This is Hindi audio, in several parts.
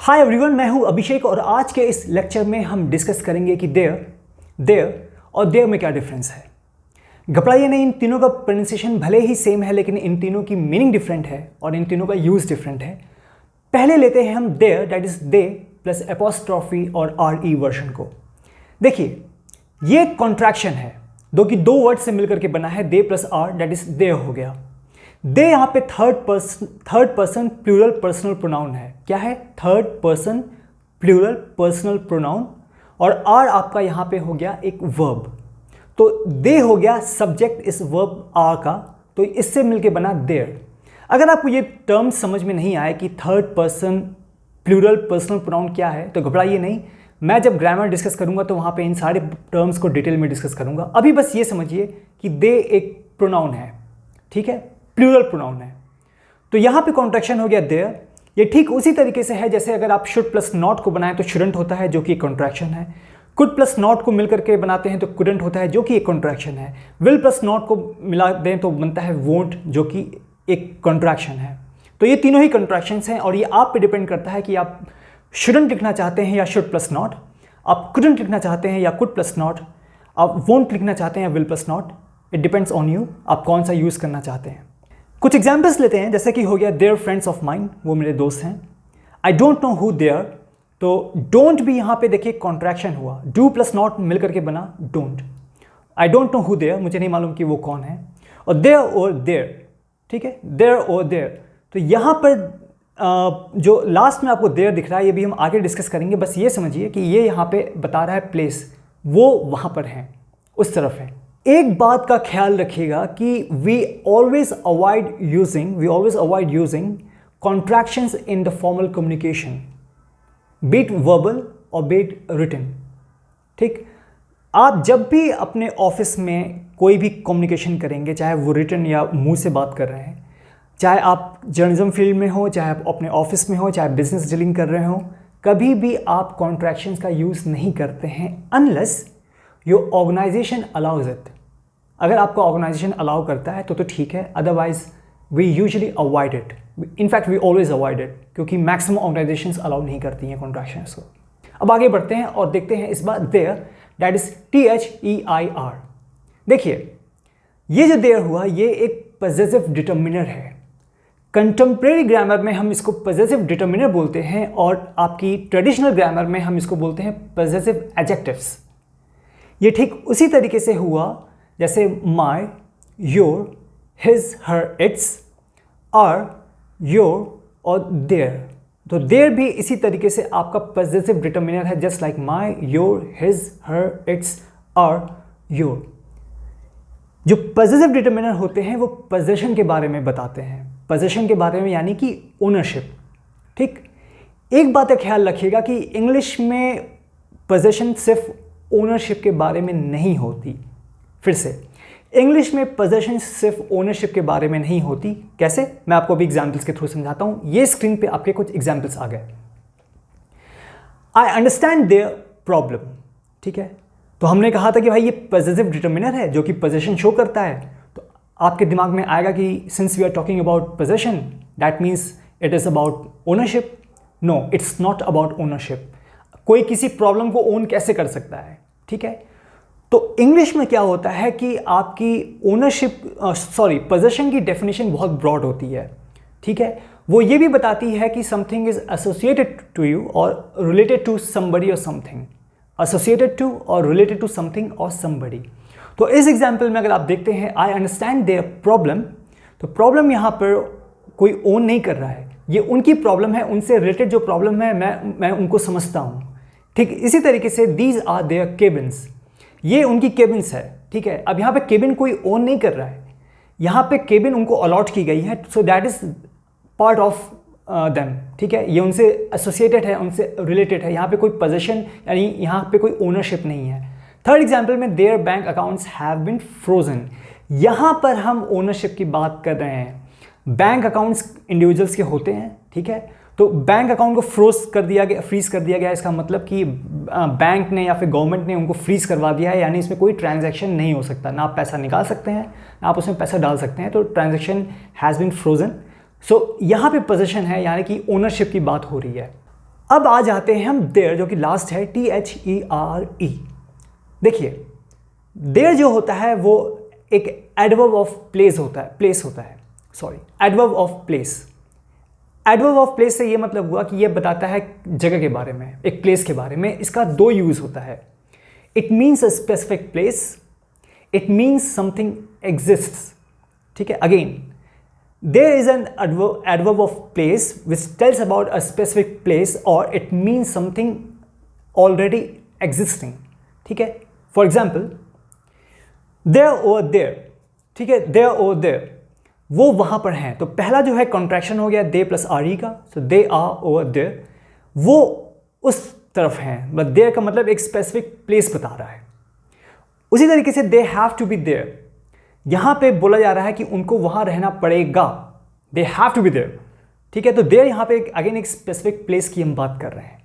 हाय एवरीवन, मैं हूं अभिषेक और आज के इस लेक्चर में हम डिस्कस करेंगे कि देयर और देयर में क्या डिफरेंस है। घबराइए नहीं, इन तीनों का प्रोनाउंसिएशन भले ही सेम है लेकिन इन तीनों की मीनिंग डिफरेंट है और इन तीनों का यूज डिफरेंट है। पहले लेते हैं हम there, that is they plus apostrophe और आर ई वर्जन को। देखिए, ये कॉन्ट्रैक्शन है जो कि दो वर्ड से मिलकर के बना है, they plus R, that is there हो गया। दे यहाँ पे third person plural personal pronoun है। क्या है? Third person plural personal pronoun. और आर आपका यहाँ पे हो गया एक वर्ब, तो दे हो गया सब्जेक्ट इस वर्ब आर का, तो इससे मिलके बना देयर। अगर आपको ये टर्म समझ में नहीं आए कि third person plural personal pronoun क्या है तो घबराइए नहीं, मैं जब ग्रामर डिस्कस करूंगा तो वहाँ पे इन सारे टर्म्स को डिटेल में डिस्कस करूंगा। अभी बस ये समझिए कि दे एक प्रोनाउन है, ठीक है, प्लूरल प्रोनाउन है। तो यहाँ पे कॉन्ट्रैक्शन हो गया देयर। ये ठीक उसी तरीके से है जैसे अगर आप शुड प्लस नॉट को बनाएं तो शुडंट होता है जो कि एक कॉन्ट्रैक्शन है। कुड प्लस नॉट को मिलकर के बनाते हैं तो कुडंट होता है जो कि एक कॉन्ट्रैक्शन है। विल प्लस नॉट को मिला दें तो बनता है वोंट जो कि एक कॉन्ट्रैक्शन है। तो ये तीनों ही कॉन्ट्रैक्शंस हैं और ये आप पे डिपेंड करता है कि आप शुडंट लिखना चाहते हैं या शुड प्लस नॉट, आप कुडंट लिखना चाहते हैं या कुड प्लस नॉट, आप वोंट लिखना चाहते हैं या will plus not. It depends on you, आप कौन सा यूज़ करना चाहते हैं। कुछ एग्जाम्पल्स लेते हैं, जैसे कि हो गया देयर फ्रेंड्स ऑफ माइन, वो मेरे दोस्त हैं। I don't know who there, तो डोंट भी यहाँ पे देखिए कॉन्ट्रैक्शन हुआ, डू प्लस नॉट मिलकर के बना don't. I don't know who there, मुझे नहीं मालूम कि वो कौन है। और देयर और देयर, ठीक है, देयर और देयर। तो यहाँ पर जो लास्ट में आपको देयर दिख रहा है ये भी हम आगे डिस्कस करेंगे। बस ये समझिए कि ये यहाँ पे बता रहा है प्लेस, वो वहाँ पर है, उस तरफ है। एक बात का ख्याल रखिएगा कि we always avoid using contractions in the formal communication, be it verbal और बी इट रिटन। ठीक, आप जब भी अपने ऑफिस में कोई भी कम्युनिकेशन करेंगे, चाहे वो रिटन या मुंह से बात कर रहे हैं, चाहे आप जर्नलिज्म फील्ड में हो, चाहे आप अपने ऑफिस में हो, चाहे बिजनेस डीलिंग कर रहे हो, कभी भी आप कॉन्ट्रैक्शंस का यूज़ नहीं करते हैं unless your organisation allows it. अगर आपका ऑर्गेनाइजेशन अलाउ करता है तो ठीक है, otherwise we usually avoid it. In fact we always avoid it, क्योंकि मैक्सिमम ऑर्गेनाइजेशंस अलाउ नहीं करती हैं कॉन्ट्रैक्शंस को। अब आगे बढ़ते हैं और देखते हैं इस बार देयर, दैट इज THEIR। देखिए, ये जो देयर हुआ ये एक पजेसिव डिटर्मिनर है। कंटेम्प्रेरी ग्रामर में हम इसको पजेसिव डिटर्मिनर बोलते हैं और आपकी ट्रेडिशनल ग्रामर में हम इसको बोलते हैं पजेसिव एडजेक्टिव्स। ये ठीक उसी तरीके से हुआ जैसे my, your, his, her, its, our, your और देयर। तो देयर भी इसी तरीके से आपका पजेसिव डिटर्मिनर है, just like my, your, his, her, its, our, your. जो पजेसिव डिटर्मिनर होते हैं वो पोजेशन के बारे में बताते हैं, पोजेशन के बारे में, यानी कि ओनरशिप। ठीक, एक बात का ख्याल रखिएगा कि इंग्लिश में पोजेशन सिर्फ ओनरशिप के बारे में नहीं होती। फिर से, इंग्लिश में पोजेशन सिर्फ ओनरशिप के बारे में नहीं होती। कैसे? मैं आपको अभी एग्जाम्पल्स के थ्रू समझाता हूं। ये स्क्रीन पे आपके कुछ एग्जाम्पल्स आ गए। आई अंडरस्टैंड देयर प्रॉब्लम, ठीक है। तो हमने कहा था कि भाई ये पजेसिव डिटर्मिनर है जो कि पोजेशन शो करता है। तो आपके दिमाग में आएगा कि since we are talking about possession that means it is about ownership. No, it's not about ownership. कोई किसी प्रॉब्लम को ओन कैसे कर सकता है, ठीक है। तो इंग्लिश में क्या होता है कि आपकी ओनरशिप पोजेशन की डेफिनेशन बहुत ब्रॉड होती है, ठीक है। वो ये भी बताती है कि something is associated to you और रिलेटेड टू समबडी और समथिंग, एसोसिएटेड टू और रिलेटेड टू समथिंग और समबडी। तो इस एग्जाम्पल में अगर आप देखते हैं आई अंडरस्टैंड देयर प्रॉब्लम, तो प्रॉब्लम यहाँ पर कोई ओन नहीं कर रहा है, ये उनकी प्रॉब्लम है, उनसे रिलेटेड जो प्रॉब्लम है मैं उनको समझता हूँ। ठीक, इसी तरीके से दीज आर देयर केबिन्स, ये उनकी केबिन्स है, ठीक है। अब यहाँ पे केबिन कोई ओन नहीं कर रहा है, यहाँ पे केबिन उनको अलॉट की गई है, so that is part of them, ठीक है। ये उनसे एसोसिएटेड है, उनसे रिलेटेड है, यहाँ पे कोई पोजेशन यानी यहाँ पे कोई ओनरशिप नहीं है। थर्ड एग्जाम्पल में their bank accounts have been frozen, यहाँ पर हम ओनरशिप की बात कर रहे हैं। बैंक अकाउंट्स इंडिविजुअल्स के होते हैं, ठीक है। तो बैंक अकाउंट को फ्रीज कर दिया गया, इसका मतलब कि बैंक ने या फिर गवर्नमेंट ने उनको फ्रीज करवा दिया है, यानी इसमें कोई ट्रांजैक्शन नहीं हो सकता, ना आप पैसा निकाल सकते हैं ना आप उसमें पैसा डाल सकते हैं। तो ट्रांजैक्शन हैज़ बीन फ्रोजन। सो यहाँ पे पोजेशन है, यानी कि ओनरशिप की बात हो रही है। अब आ जाते हैं हम देयर, जो कि लास्ट है, THERE। देखिए देयर जो होता है वो एक एडवर्ब ऑफ प्लेस होता है, adverb of place. Adverb of place से ये मतलब हुआ कि ये बताता है जगह के बारे में, एक प्लेस के बारे में। इसका दो यूज होता है। It means a specific place, it means something exists. ठीक है, again there is an adverb of place which tells about a specific place, और it means something already existing. ठीक है, for example there over there. ठीक है, देयर ओवर देयर, वो वहाँ पर हैं। तो पहला जो है कॉन्ट्रैक्शन हो गया दे प्लस आर ई का, सो दे आर ओवर देयर, वो उस तरफ हैं। बट देयर का मतलब एक स्पेसिफिक प्लेस बता रहा है। उसी तरीके से they have to be there, यहाँ पे बोला जा रहा है कि उनको वहाँ रहना पड़ेगा, they have to be there. ठीक है, तो देयर यहाँ पे अगेन एक स्पेसिफिक प्लेस की हम बात कर रहे हैं।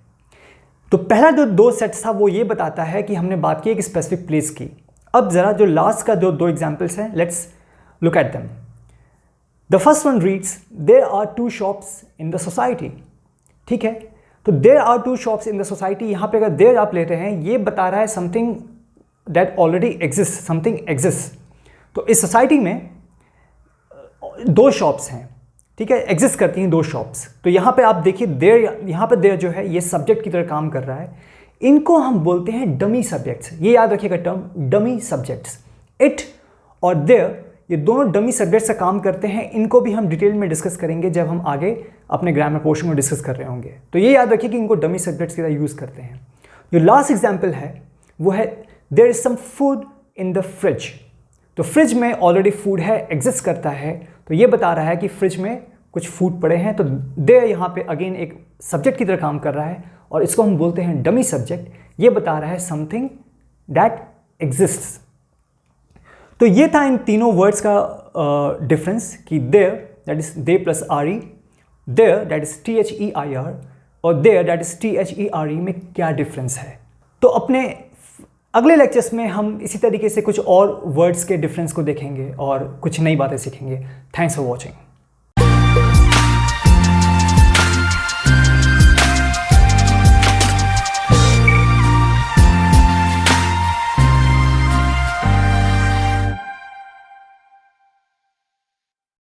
तो पहला जो दो सेट्स था वो ये बताता है कि हमने बात की एक स्पेसिफिक प्लेस की। अब जरा जो लास्ट का जो दो एग्जाम्पल्स हैं, let's look at them. The first one reads there are two shops in the society. ठीक है, तो there are two shops in the society, यहाँ पे अगर देयर आप लेते हैं, ये बता रहा है something that already exist, something exist. तो इस सोसाइटी में दो शॉप्स हैं। ठीक है, एग्जिस्ट करती हैं दो शॉप्स। तो यहाँ पे आप देखिए देयर, यहाँ पे देयर जो है ये सब्जेक्ट की तरह काम कर रहा है। इनको हम बोलते हैं डमी सब्जेक्ट्स। ये याद रखिएगा टर्म, डमी सब्जेक्ट्स। इट और देयर ये दोनों डमी सब्जेक्ट से काम करते हैं। इनको भी हम डिटेल में डिस्कस करेंगे जब हम आगे अपने ग्रामर पोर्शन में डिस्कस कर रहे होंगे। तो ये याद रखिए कि इनको डमी सब्जेक्ट्स की तरह यूज़ करते हैं। जो लास्ट एग्जाम्पल है वो है there is some food in the fridge. तो फ्रिज में ऑलरेडी फूड है, एग्जिस्ट करता है। तो ये बता रहा है कि फ्रिज में कुछ फूड पड़े हैं। तो देयर यहाँ पे अगेन एक सब्जेक्ट की तरह काम कर रहा है और इसको हम बोलते हैं डमी सब्जेक्ट। ये बता रहा है समथिंग दैट एग्जिस्ट्स। तो ये था इन तीनों वर्ड्स का डिफरेंस कि there that is they plus R E, their that is THEIR, और देयर दैट इज THERE में क्या डिफरेंस है। तो अपने अगले लेक्चर्स में हम इसी तरीके से कुछ और वर्ड्स के डिफरेंस को देखेंगे और कुछ नई बातें सीखेंगे। Thanks for watching.